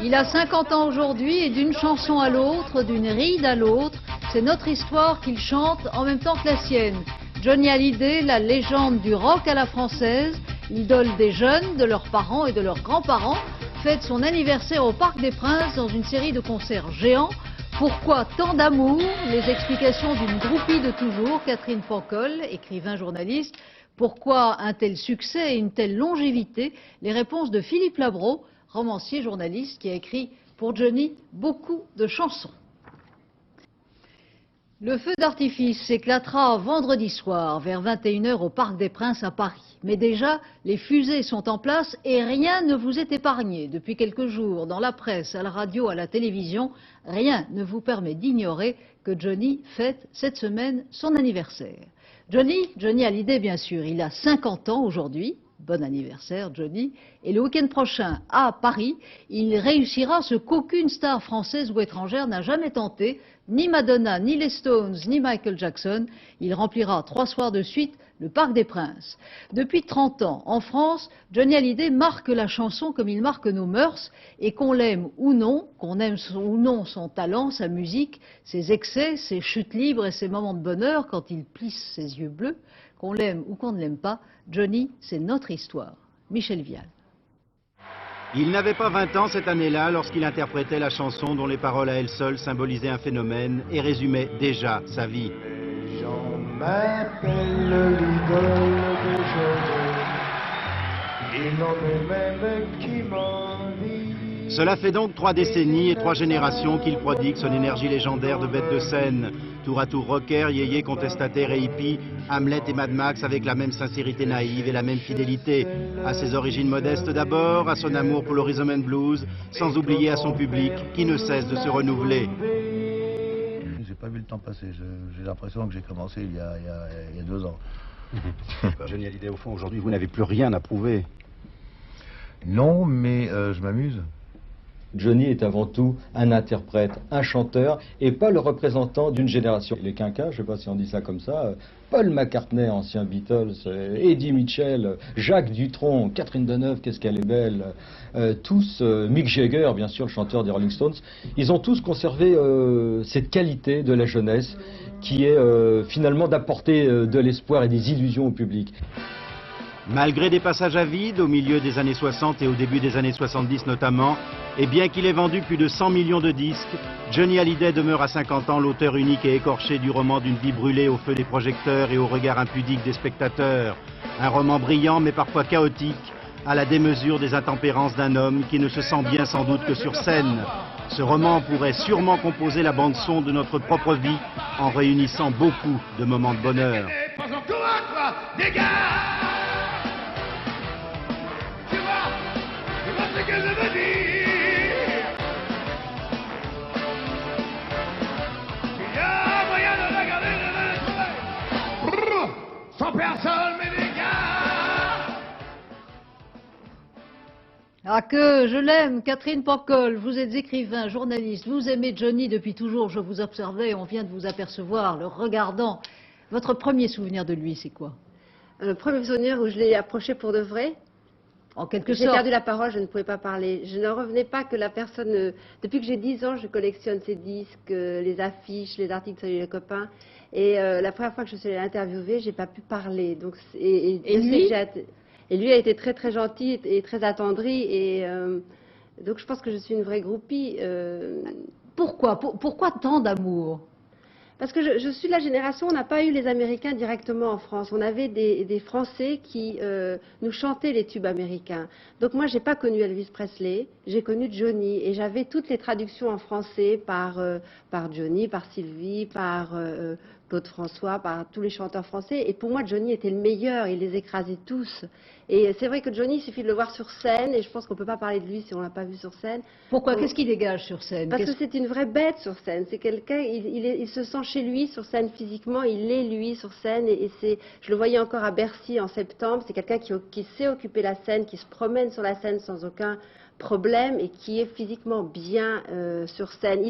Il a 50 ans aujourd'hui et d'une chanson à l'autre, d'une ride à l'autre, c'est notre histoire qu'il chante en même temps que la sienne. Johnny Hallyday, la légende du rock à la française, l'idole des jeunes, de leurs parents et de leurs grands-parents, fête son anniversaire au Parc des Princes dans une série de concerts géants. Pourquoi tant d'amour? Les explications d'une groupie de toujours, Catherine Pancol, écrivain journaliste. Pourquoi un tel succès et une telle longévité? Les réponses de Philippe Labro, romancier journaliste qui a écrit pour Johnny beaucoup de chansons. Le feu d'artifice s'éclatera vendredi soir vers 21 h au Parc des Princes à Paris. Mais déjà, les fusées sont en place et rien ne vous est épargné. Depuis quelques jours, dans la presse, à la radio, à la télévision, rien ne vous permet d'ignorer que Johnny fête cette semaine son anniversaire. Johnny Hallyday bien sûr, il a 50 ans aujourd'hui. Bon anniversaire Johnny. Et le week-end prochain, à Paris, il réussira ce qu'aucune star française ou étrangère n'a jamais tenté, ni Madonna, ni les Stones, ni Michael Jackson. Il remplira 3 soirs de suite le Parc des Princes. Depuis 30 ans, en France, Johnny Hallyday marque la chanson comme il marque nos mœurs, et qu'on l'aime ou non, qu'on aime ou non son talent, sa musique, ses excès, ses chutes libres et ses moments de bonheur quand il plisse ses yeux bleus, qu'on l'aime ou qu'on ne l'aime pas, Johnny, c'est notre histoire. Michel Vial. Il n'avait pas 20 ans cette année-là lorsqu'il interprétait la chanson dont les paroles à elles seules symbolisaient un phénomène et résumaient déjà sa vie. Les gens m'appellent l'idole de Johnny. Ils n'ont même qui m'envie. Cela fait donc 3 décennies et 3 générations qu'il prodigue son énergie légendaire de bête de scène. Tour à tour rocker, yéyé, contestataire et hippie, Hamlet et Mad Max avec la même sincérité naïve et la même fidélité. À ses origines modestes d'abord, à son amour pour le rhythm and blues, sans oublier à son public qui ne cesse de se renouveler. J'ai pas vu le temps passer, j'ai l'impression que j'ai commencé il y a 2 ans. Johnny Hallyday, au fond, aujourd'hui, vous n'avez plus rien à prouver. Non, mais je m'amuse. Johnny est avant tout un interprète, un chanteur, et pas le représentant d'une génération. Les quinquas, je ne sais pas si on dit ça comme ça, Paul McCartney, ancien Beatles, Eddie Mitchell, Jacques Dutronc, Catherine Deneuve, qu'est-ce qu'elle est belle, tous, Mick Jagger, bien sûr, le chanteur des Rolling Stones, ils ont tous conservé cette qualité de la jeunesse qui est finalement d'apporter de l'espoir et des illusions au public. Malgré des passages à vide au milieu des années 60 et au début des années 70 notamment, et bien qu'il ait vendu plus de 100 millions de disques, Johnny Hallyday demeure à 50 ans l'auteur unique et écorché du roman d'une vie brûlée au feu des projecteurs et au regard impudique des spectateurs. Un roman brillant mais parfois chaotique, à la démesure des intempérances d'un homme qui ne se sent bien sans doute que sur scène. Ce roman pourrait sûrement composer la bande-son de notre propre vie en réunissant beaucoup de moments de bonheur. Ah que je l'aime, Catherine Pancol, vous êtes écrivain, journaliste, vous aimez Johnny depuis toujours, je vous observais, on vient de vous apercevoir, le regardant. Votre premier souvenir de lui, c'est quoi? Le premier souvenir où je l'ai approché pour de vrai. En quelque sorte. J'ai perdu la parole, je ne pouvais pas parler. Je ne revenais pas que la personne... Depuis que j'ai 10 ans, je collectionne ses disques, les affiches, les articles sur les copains. Et la première fois que je suis allée l'interviewer, j'ai pas pu parler. Donc, et lui et lui a été très très gentil et très attendri. Et donc je pense que je suis une vraie groupie. Pourquoi tant d'amour? Parce que je suis de la génération, on n'a pas eu les Américains directement en France. On avait des Français qui nous chantaient les tubes américains. Donc moi, j'ai pas connu Elvis Presley, j'ai connu Johnny. Et j'avais toutes les traductions en français par Johnny, par Sylvie, par Claude François, par tous les chanteurs français. Et pour moi, Johnny était le meilleur, il les écrasait tous. Et c'est vrai que Johnny, il suffit de le voir sur scène, et je pense qu'on ne peut pas parler de lui si on ne l'a pas vu sur scène. Pourquoi? Qu'est-ce qu'il dégage sur scène? Parce que c'est une vraie bête sur scène. C'est quelqu'un, il se sent chez lui sur scène physiquement, il est lui sur scène, et je le voyais encore à Bercy en septembre, c'est quelqu'un qui sait occuper la scène, qui se promène sur la scène sans aucun problème et qui est physiquement bien sur scène.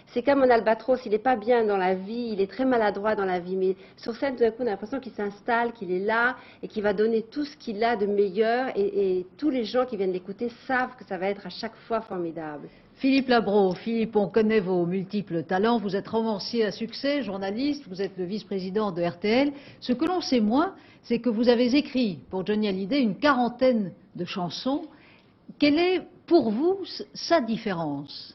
C'est comme un albatros, il n'est pas bien dans la vie, il est très maladroit dans la vie, mais sur scène, tout d'un coup, on a l'impression qu'il s'installe, qu'il est là et qu'il va donner tout ce qu'il a de meilleur et tous les gens qui viennent l'écouter savent que ça va être à chaque fois formidable. Philippe Labro, Philippe, on connaît vos multiples talents. Vous êtes romancier à succès, journaliste, vous êtes le vice-président de RTL. Ce que l'on sait moins, c'est que vous avez écrit pour Johnny Hallyday une quarantaine de chansons. Quelle est pour vous sa différence?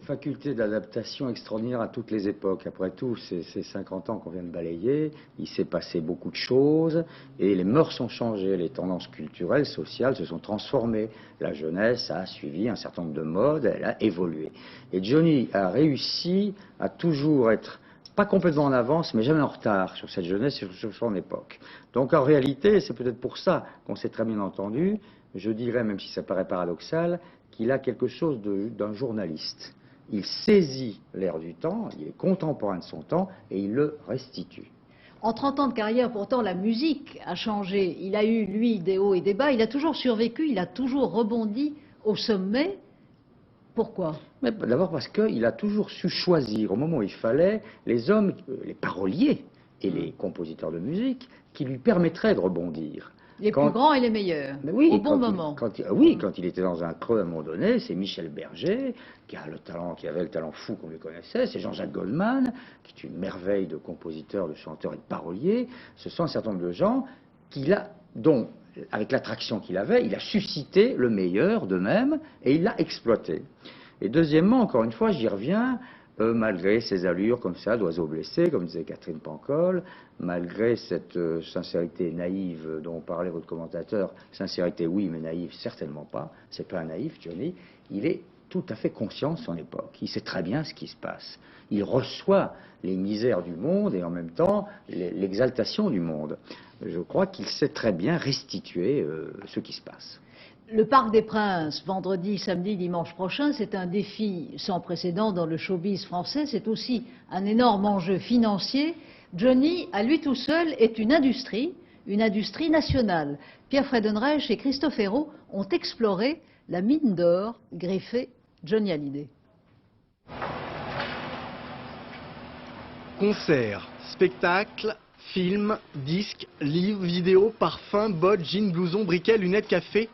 Faculté d'adaptation extraordinaire à toutes les époques. Après tout, c'est 50 ans qu'on vient de balayer, il s'est passé beaucoup de choses et les mœurs ont changé, les tendances culturelles, sociales se sont transformées. La jeunesse a suivi un certain nombre de modes, elle a évolué. Et Johnny a réussi à toujours être, pas complètement en avance, mais jamais en retard sur cette jeunesse et sur son époque. Donc en réalité, c'est peut-être pour ça qu'on s'est très bien entendu, je dirais, même si ça paraît paradoxal, qu'il a quelque chose d'un journaliste. Il saisit l'air du temps, il est contemporain de son temps et il le restitue. En 30 ans de carrière, pourtant, la musique a changé. Il a eu, lui, des hauts et des bas. Il a toujours survécu, il a toujours rebondi au sommet. Pourquoi? D'abord parce qu'il a toujours su choisir, au moment où il fallait, les hommes, les paroliers et les compositeurs de musique qui lui permettraient de rebondir. Les plus grands et les meilleurs, oui, au bon moment. Quand il était dans un creux à un moment donné, c'est Michel Berger, qui avait le talent fou qu'on lui connaissait, c'est Jean-Jacques Goldman, qui est une merveille de compositeur, de chanteur et de parolier. Ce sont un certain nombre de gens dont, avec l'attraction qu'il avait, il a suscité le meilleur d'eux-mêmes et il l'a exploité. Et deuxièmement, encore une fois, j'y reviens, malgré ses allures comme ça, d'oiseau blessé, comme disait Catherine Pancol, malgré cette sincérité naïve dont parlait votre commentateur, sincérité oui, mais naïve certainement pas, c'est pas un naïf, Johnny, il est tout à fait conscient de son époque, il sait très bien ce qui se passe, il reçoit les misères du monde et en même temps l'exaltation du monde. Je crois qu'il sait très bien restituer ce qui se passe. Le Parc des Princes, vendredi, samedi, dimanche prochain, c'est un défi sans précédent dans le showbiz français. C'est aussi un énorme enjeu financier. Johnny, à lui tout seul, est une industrie nationale. Pierre Friedenreich et Christophe Hérault ont exploré la mine d'or greffée Johnny Hallyday. Concerts, spectacles, films, disques, livres, vidéos, parfums, bottes, jeans, blousons, briquets, lunettes, café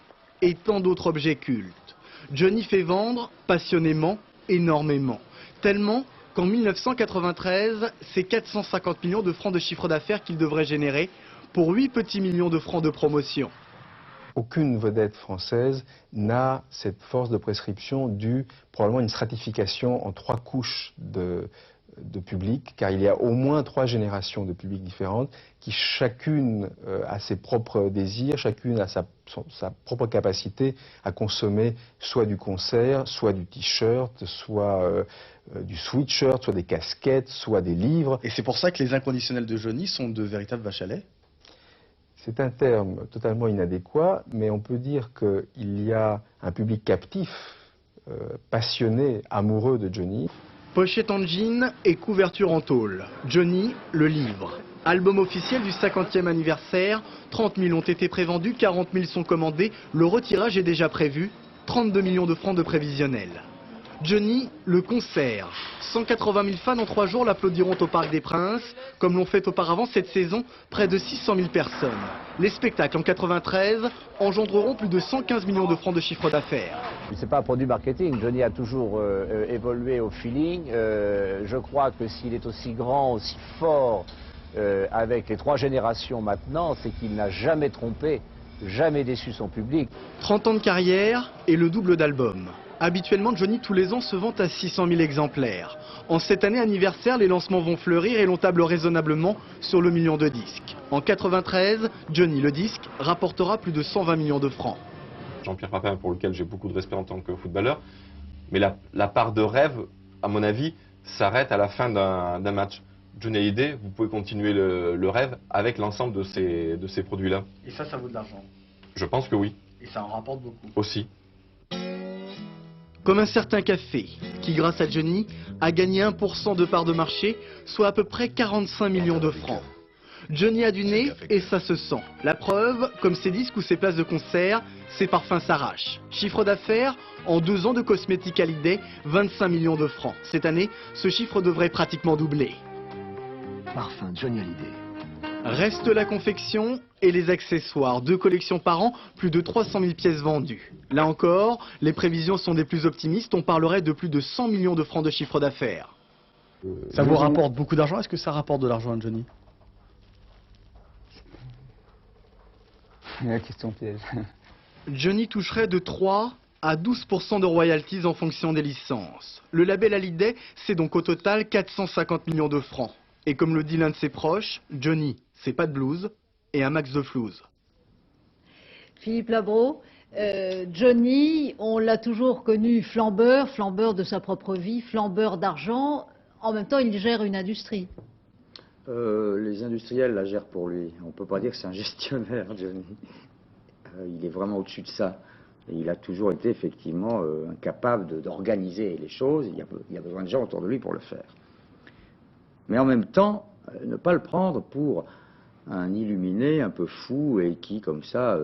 et tant d'autres objets cultes. Johnny fait vendre passionnément, énormément. Tellement qu'en 1993, c'est 450 millions de francs de chiffre d'affaires qu'il devrait générer pour 8 petits millions de francs de promotion. Aucune vedette française n'a cette force de prescription due probablement à une stratification en 3 couches de public, car il y a au moins 3 générations de publics différentes qui chacune a ses propres désirs, chacune a sa propre capacité à consommer soit du concert, soit du t-shirt, soit du sweatshirt, soit des casquettes, soit des livres. Et c'est pour ça que les inconditionnels de Johnny sont de véritables vaches à lait? C'est un terme totalement inadéquat, mais on peut dire qu'il y a un public captif, passionné, amoureux de Johnny. Pochette en jean et couverture en tôle. Johnny, le livre. Album officiel du 50e anniversaire. 30 000 ont été prévendus, 40 000 sont commandés. Le retirage est déjà prévu. 32 millions de francs de prévisionnel. Johnny, le concert. 180 000 fans en 3 jours l'applaudiront au Parc des Princes. Comme l'ont fait auparavant cette saison, près de 600 000 personnes. Les spectacles en 93 engendreront plus de 115 millions de francs de chiffre d'affaires. C'est pas un produit marketing. Johnny a toujours évolué au feeling. Je crois que s'il est aussi grand, aussi fort, avec les 3 générations maintenant, c'est qu'il n'a jamais trompé, jamais déçu son public. 30 ans de carrière et le double d'albums. Habituellement, Johnny, tous les ans, se vend à 600 000 exemplaires. En cette année anniversaire, les lancements vont fleurir et l'on table raisonnablement sur le million de disques. En 93, Johnny, le disque, rapportera plus de 120 millions de francs. Jean-Pierre Papin, pour lequel j'ai beaucoup de respect en tant que footballeur, mais la part de rêve, à mon avis, s'arrête à la fin d'un match. Johnny Hallyday, vous pouvez continuer le rêve avec l'ensemble de ces produits-là. Et ça vaut de l'argent? Je pense que oui. Et ça en rapporte beaucoup? Aussi. Comme un certain café, qui grâce à Johnny a gagné 1% de part de marché, soit à peu près 45 millions de francs. Johnny a du nez et ça se sent. La preuve, comme ses disques ou ses places de concert, ses parfums s'arrachent. Chiffre d'affaires, en 2 ans de cosmétiques Hallyday, 25 millions de francs. Cette année, ce chiffre devrait pratiquement doubler. Parfum Johnny Hallyday. Reste la confection et les accessoires. 2 collections par an, plus de 300 000 pièces vendues. Là encore, les prévisions sont des plus optimistes. On parlerait de plus de 100 millions de francs de chiffre d'affaires. Ça vous rapporte beaucoup d'argent? Est-ce que ça rapporte de l'argent à Johnny? La question piège. Johnny toucherait de 3 à 12% de royalties en fonction des licences. Le label Hallyday, c'est donc au total 450 millions de francs. Et comme le dit l'un de ses proches, Johnny, c'est pas de blues et un max de flouze. Philippe Labro, Johnny, on l'a toujours connu flambeur, flambeur de sa propre vie, flambeur d'argent. En même temps, il gère une industrie. Les industriels la gèrent pour lui. On ne peut pas dire que c'est un gestionnaire, Johnny. Il est vraiment au-dessus de ça. Et il a toujours été effectivement incapable d'organiser les choses. Il y a besoin de gens autour de lui pour le faire. Mais en même temps, ne pas le prendre pour un illuminé un peu fou et qui, comme ça,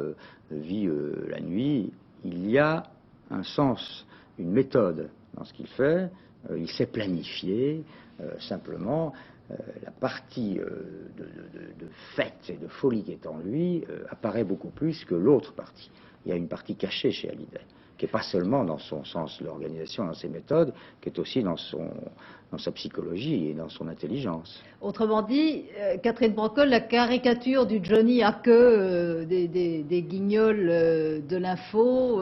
vit la nuit. Il y a un sens, une méthode dans ce qu'il fait. Il sait planifier, simplement. La partie de fête et de folie qui est en lui apparaît beaucoup plus que l'autre partie. Il y a une partie cachée chez Hallyday, qui n'est pas seulement dans son sens de l'organisation, dans ses méthodes, qui est aussi dans sa psychologie et dans son intelligence. Autrement dit, Catherine Brocol, la caricature du Johnny à queue des guignols de l'info,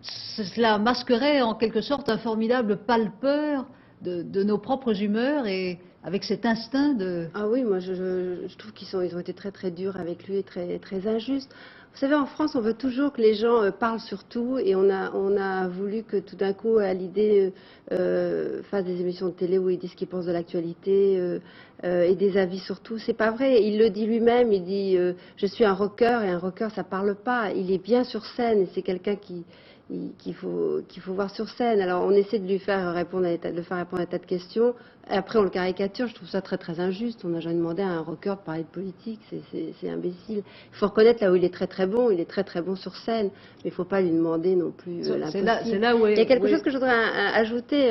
cela masquerait en quelque sorte un formidable palpeur de nos propres humeurs et avec cet instinct de... Ah oui, moi je trouve qu'ils ont été très très durs avec lui et très, très injustes. Vous savez, en France, on veut toujours que les gens parlent sur tout et on a voulu que tout d'un coup, Hallyday fasse des émissions de télé où il dit ce qu'il pense de l'actualité et des avis sur tout. C'est pas vrai. Il le dit lui-même, il dit je suis un rocker et un rocker ça parle pas. Il est bien sur scène et c'est quelqu'un qu'il faut voir sur scène. Alors on essaie de lui faire répondre à des tas de questions. Et après on le caricature, je trouve ça très très injuste. On n'a jamais demandé à un rocker de parler de politique, c'est imbécile. Il faut reconnaître là où il est très très bon, il est très très bon sur scène, mais il ne faut pas lui demander non plus l'impossible. C'est là où il y a quelque chose que je voudrais ajouter,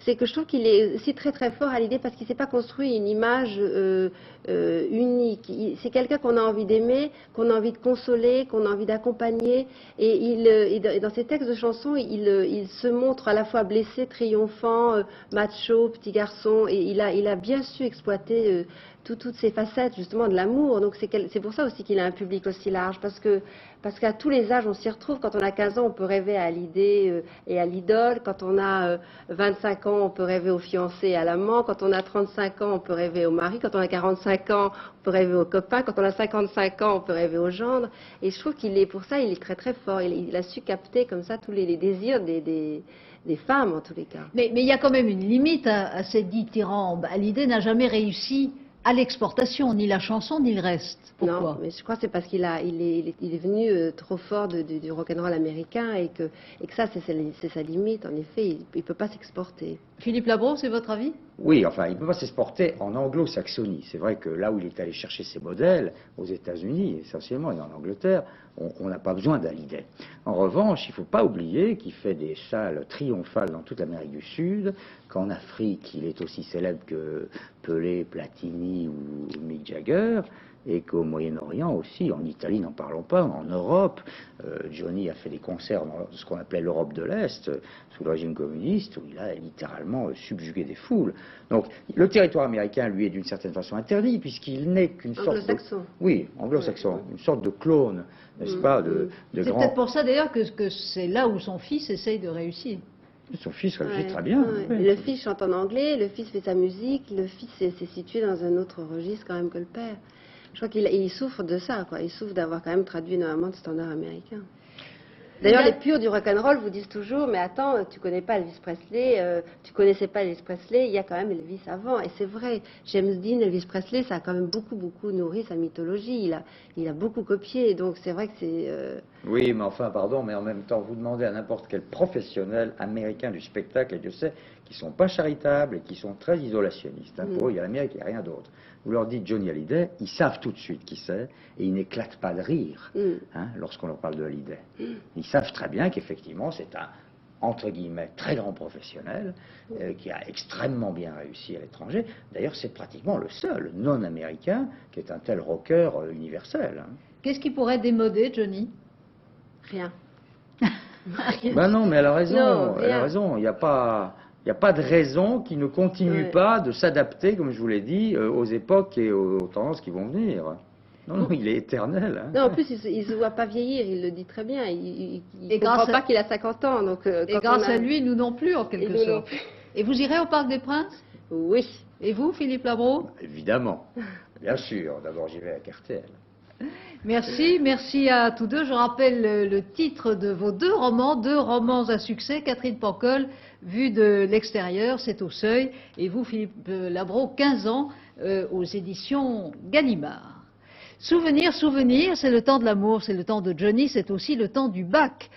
c'est que je trouve qu'il est aussi très très fort à l'idée parce qu'il ne s'est pas construit une image unique. C'est quelqu'un qu'on a envie d'aimer, qu'on a envie de consoler, qu'on a envie d'accompagner et dans ses textes de chansons, il se montre à la fois blessé, triomphant, macho, petit garçon, et il a bien su exploiter toutes ces facettes justement de l'amour. Donc c'est pour ça aussi qu'il a un public aussi large, parce qu'à tous les âges on s'y retrouve. Quand on a 15 ans on peut rêver à Hallyday et à l'idole, quand on a 25 ans on peut rêver au fiancé et à l'amant, quand on a 35 ans on peut rêver au mari, quand on a 45 ans on peut rêver au copain, quand on a 55 ans on peut rêver au gendre. Et je trouve pour ça il est très très fort, il a su capter comme ça tous les désirs des femmes en tous les cas. Mais il y a quand même une limite à ces dithyrambies. Hallyday n'a jamais réussi à l'exportation, ni la chanson ni le reste. Pourquoi? Non, mais je crois que c'est parce qu'il est venu trop fort du rock'n'roll américain et que ça c'est sa limite. En effet, il ne peut pas s'exporter. Philippe Labro, c'est votre avis? Oui, enfin, il ne peut pas s'exporter en anglo-saxonie. C'est vrai que là où il est allé chercher ses modèles, aux États-Unis essentiellement et en Angleterre, on n'a pas besoin d'Hallyday. En revanche, il ne faut pas oublier qu'il fait des salles triomphales dans toute l'Amérique du Sud, qu'en Afrique, il est aussi célèbre que Pelé, Platini ou Mick Jagger, et qu'au Moyen-Orient aussi, en Italie, n'en parlons pas, en Europe, Johnny a fait des concerts dans ce qu'on appelait l'Europe de l'Est, sous le régime communiste, où il a littéralement subjugué des foules. Donc, le territoire américain, lui, est d'une certaine façon interdit, puisqu'il n'est qu'une sorte de... Anglo-saxon. Oui, anglo-saxon, une sorte de clone, n'est-ce pas, de C'est grand... peut-être pour ça d'ailleurs que c'est là où son fils essaye de réussir. Son fils réussit très bien. Ouais. Oui. Le fils chante en anglais, le fils fait sa musique, le fils s'est situé dans un autre registre quand même que le père. Je crois qu'il souffre de ça, quoi. Il souffre d'avoir quand même traduit énormément de standards américains. D'ailleurs, les purs du rock'n'roll vous disent toujours, mais attends, tu connais pas Elvis Presley, tu connaissais pas Elvis Presley, il y a quand même Elvis avant. Et c'est vrai, James Dean, Elvis Presley, ça a quand même beaucoup nourri sa mythologie. Il a beaucoup copié, donc c'est vrai que c'est... Oui, mais enfin, pardon, mais en même temps, vous demandez à n'importe quel professionnel américain du spectacle, et Dieu sait qu'ils ne sont pas charitables et qu'ils sont très isolationnistes. Hein. Pour eux, il y a l'Amérique, il n'y a rien d'autre. Vous leur dites Johnny Hallyday, ils savent tout de suite qui c'est, et ils n'éclatent pas de rire hein, lorsqu'on leur parle de Hallyday. Ils savent très bien qu'effectivement, c'est un, entre guillemets, très grand professionnel, qui a extrêmement bien réussi à l'étranger. D'ailleurs, c'est pratiquement le seul non-américain qui est un tel rocker universel. Hein. Qu'est-ce qui pourrait démoder Johnny? Rien. Ben non, mais elle a raison. Non, elle a raison. Il n'y a pas de raison qui ne continue pas de s'adapter, comme je vous l'ai dit, aux époques et aux tendances qui vont venir. Non, non, il est éternel. Hein. Non, en plus, il ne se voit pas vieillir, il le dit très bien. Il ne comprend pas qu'il a 50 ans. Donc, et grâce à lui, nous non plus, en quelque sorte. Et vous irez au Parc des Princes? Oui. Et vous, Philippe Labro? Évidemment. Bien sûr. D'abord, j'y vais avec RTL. Merci, merci à tous deux. Je rappelle le titre de vos deux romans à succès. Catherine Pancol, Vue de l'extérieur, c'est au Seuil. Et vous, Philippe Labro, 15 ans, aux éditions Gallimard. Souvenir, souvenir, c'est le temps de l'amour, c'est le temps de Johnny, c'est aussi le temps du bac.